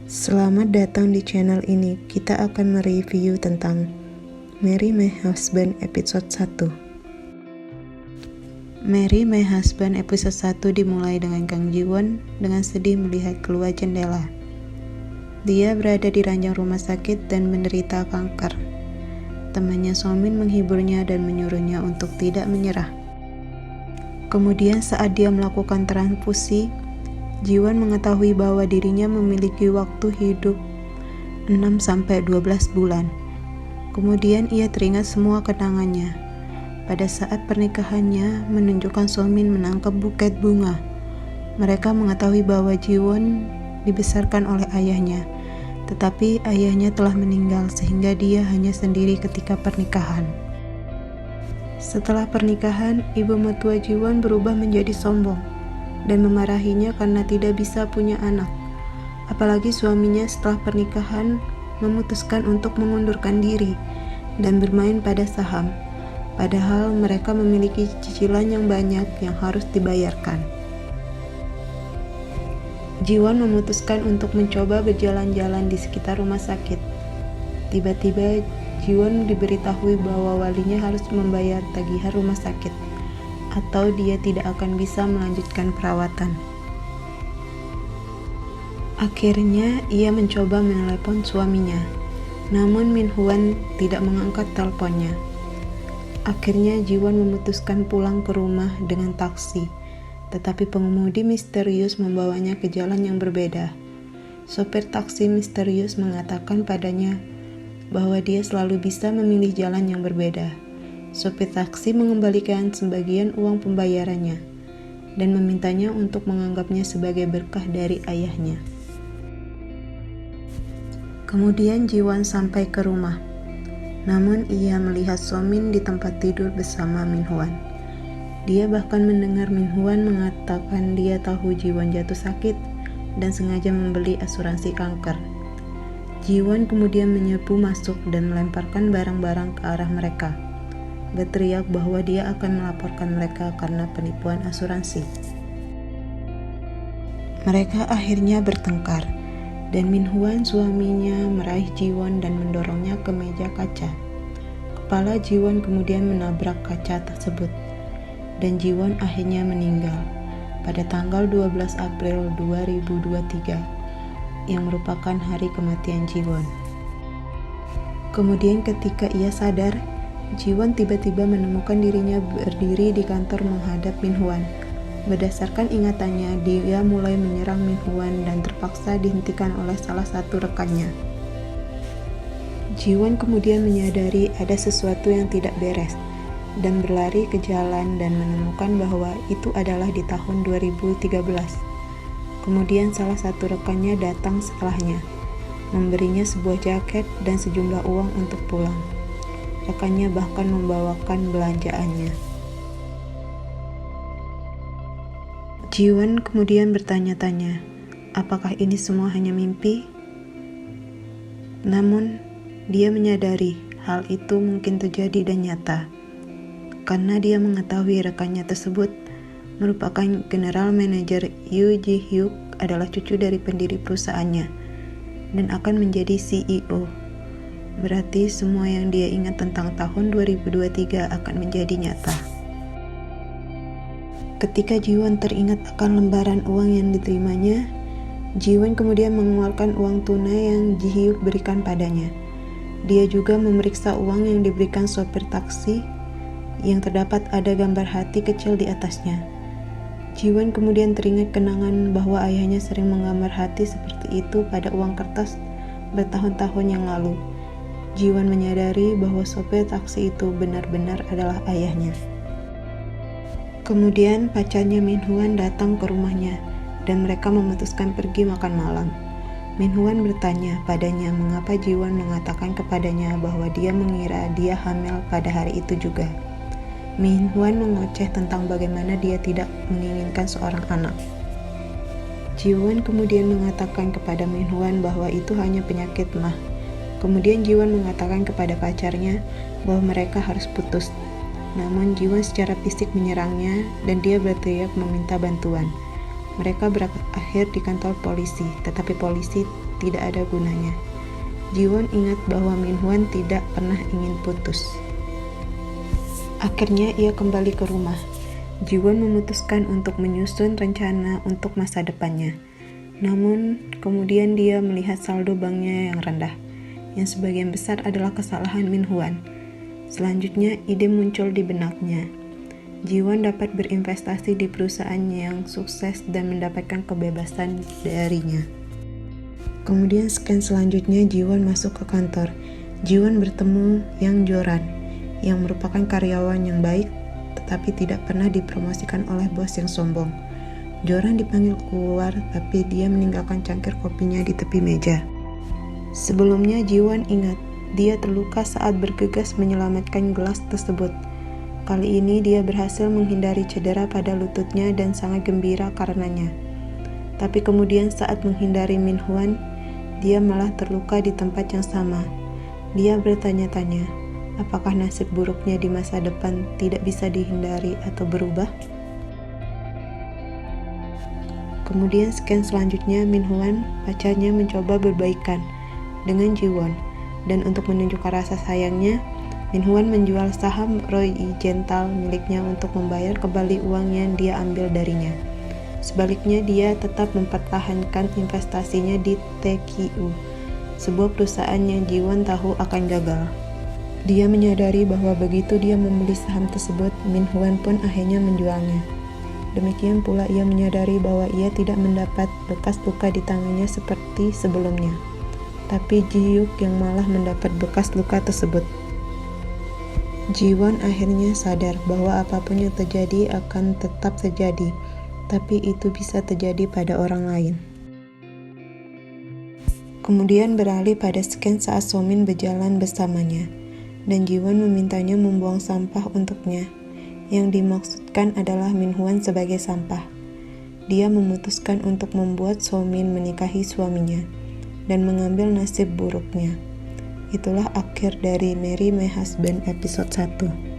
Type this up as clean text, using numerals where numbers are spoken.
Selamat datang di channel ini. Kita akan mereview tentang Marry My Husband episode 1. Marry My Husband episode 1 dimulai dengan Kang Ji-won dengan sedih melihat keluar jendela. Dia berada di ranjang rumah sakit dan menderita kanker. Temannya So-min menghiburnya dan menyuruhnya untuk tidak menyerah. Kemudian saat dia melakukan transfusi, Ji-won mengetahui bahwa dirinya memiliki waktu hidup 6-12 bulan. Kemudian ia teringat semua kenangannya. Pada saat pernikahannya, menunjukkan So-min menangkap buket bunga. Mereka mengetahui bahwa Ji-won dibesarkan oleh ayahnya, tetapi ayahnya telah meninggal sehingga dia hanya sendiri ketika pernikahan. Setelah pernikahan, ibu mertua Ji-won berubah menjadi sombong dan memarahinya karena tidak bisa punya anak. Apalagi suaminya setelah pernikahan memutuskan untuk mengundurkan diri dan bermain pada saham, padahal mereka memiliki cicilan yang banyak yang harus dibayarkan. Ji-won memutuskan untuk mencoba berjalan-jalan di sekitar rumah sakit. Tiba-tiba Ji-won diberitahui bahwa walinya harus membayar tagihan rumah sakit, atau dia tidak akan bisa melanjutkan perawatan. Akhirnya ia mencoba menelepon suaminya, namun Min-hwan tidak mengangkat teleponnya. Akhirnya Ji-won memutuskan pulang ke rumah dengan taksi, tetapi pengemudi misterius membawanya ke jalan yang berbeda. Sopir taksi misterius mengatakan padanya bahwa dia selalu bisa memilih jalan yang berbeda. Sopir taksi mengembalikan sebagian uang pembayarannya dan memintanya untuk menganggapnya sebagai berkah dari ayahnya. Kemudian Ji-won sampai ke rumah, namun ia melihat So-min di tempat tidur bersama Min-hwan. Dia bahkan mendengar Min-hwan mengatakan dia tahu Ji-won jatuh sakit dan sengaja membeli asuransi kanker. Ji-won kemudian menyepu masuk dan melemparkan barang-barang ke arah mereka, berteriak bahwa dia akan melaporkan mereka karena penipuan asuransi. Mereka akhirnya bertengkar, dan Min-hwan suaminya meraih Ji-won dan mendorongnya ke meja kaca. Kepala Ji-won kemudian menabrak kaca tersebut, dan Ji-won akhirnya meninggal pada tanggal 12 April 2023, yang merupakan hari kematian Ji-won. Kemudian ketika ia sadar, Ji-won tiba-tiba menemukan dirinya berdiri di kantor menghadap Min-hwan. Berdasarkan ingatannya, dia mulai menyerang Min-hwan dan terpaksa dihentikan oleh salah satu rekannya. Ji-won kemudian menyadari ada sesuatu yang tidak beres dan berlari ke jalan dan menemukan bahwa itu adalah di tahun 2013. Kemudian salah satu rekannya datang setelahnya, memberinya sebuah jaket dan sejumlah uang untuk pulang. Rekannya bahkan membawakan belanjaannya. Ji-won kemudian bertanya-tanya, apakah ini semua hanya mimpi? Namun, dia menyadari hal itu mungkin terjadi dan nyata, karena dia mengetahui rekannya tersebut merupakan general manager Yoo Ji-hyuk, adalah cucu dari pendiri perusahaannya dan akan menjadi CEO. Berarti semua yang dia ingat tentang tahun 2023 akan menjadi nyata. Ketika Ji-won teringat akan lembaran uang yang diterimanya, Ji-won kemudian mengeluarkan uang tunai yang Ji-hyuk berikan padanya. Dia juga memeriksa uang yang diberikan sopir taksi yang terdapat ada gambar hati kecil di atasnya. Ji-won kemudian teringat kenangan bahwa ayahnya sering menggambar hati seperti itu pada uang kertas bertahun-tahun yang lalu. Ji-won menyadari bahwa sopir taksi itu benar-benar adalah ayahnya. Kemudian pacarnya Min-hwan datang ke rumahnya dan mereka memutuskan pergi makan malam. Min-hwan bertanya padanya mengapa Ji-won mengatakan kepadanya bahwa dia mengira dia hamil pada hari itu juga. Min-hwan mengoceh tentang bagaimana dia tidak menginginkan seorang anak. Ji-won kemudian mengatakan kepada Min-hwan bahwa itu hanya penyakit mah. Kemudian Ji-won mengatakan kepada pacarnya bahwa mereka harus putus. Namun Ji-won secara fisik menyerangnya dan dia berteriak meminta bantuan. Mereka berakhir di kantor polisi, tetapi polisi tidak ada gunanya. Jiwon ingat bahwa Minhwan tidak pernah ingin putus. Akhirnya ia kembali ke rumah. Jiwon memutuskan untuk menyusun rencana untuk masa depannya. Namun, kemudian dia melihat saldo banknya yang rendah, yang sebagian besar adalah kesalahan Minhwan. Selanjutnya, ide muncul di benaknya. Jiwon dapat berinvestasi di perusahaan yang sukses dan mendapatkan kebebasan darinya. Kemudian scan selanjutnya Jiwon masuk ke kantor. Jiwon bertemu Yang Joran, yang merupakan karyawan yang baik, tetapi tidak pernah dipromosikan oleh bos yang sombong. Joran dipanggil keluar, tapi dia meninggalkan cangkir kopinya di tepi meja. Sebelumnya Jiwon ingat, dia terluka saat bergegas menyelamatkan gelas tersebut. Kali ini dia berhasil menghindari cedera pada lututnya dan sangat gembira karenanya. Tapi kemudian saat menghindari Minhwan, dia malah terluka di tempat yang sama. Dia bertanya-tanya, apakah nasib buruknya di masa depan tidak bisa dihindari atau berubah? Kemudian scan selanjutnya Minhwan, pacarnya mencoba berbaikan dengan Jiwon, dan untuk menunjukkan rasa sayangnya, Minhwan menjual saham Roy-Gental miliknya untuk membayar kembali uang yang dia ambil darinya. Sebaliknya, dia tetap mempertahankan investasinya di TQU, sebuah perusahaan yang Jiwon tahu akan gagal. Dia menyadari bahwa begitu dia membeli saham tersebut, Minhwan pun akhirnya menjualnya. Demikian pula ia menyadari bahwa ia tidak mendapat bekas luka di tangannya seperti sebelumnya, tapi Ji-hyuk yang malah mendapat bekas luka tersebut. Jiwon akhirnya sadar bahwa apapun yang terjadi akan tetap terjadi, tapi itu bisa terjadi pada orang lain. Kemudian beralih pada scan saat Somin berjalan bersamanya, dan Jiwon memintanya membuang sampah untuknya. Yang dimaksudkan adalah Minhwan sebagai sampah. Dia memutuskan untuk membuat Somin menikahi suaminya dan mengambil nasib buruknya. Itulah akhir dari Marry My Husband episode 1.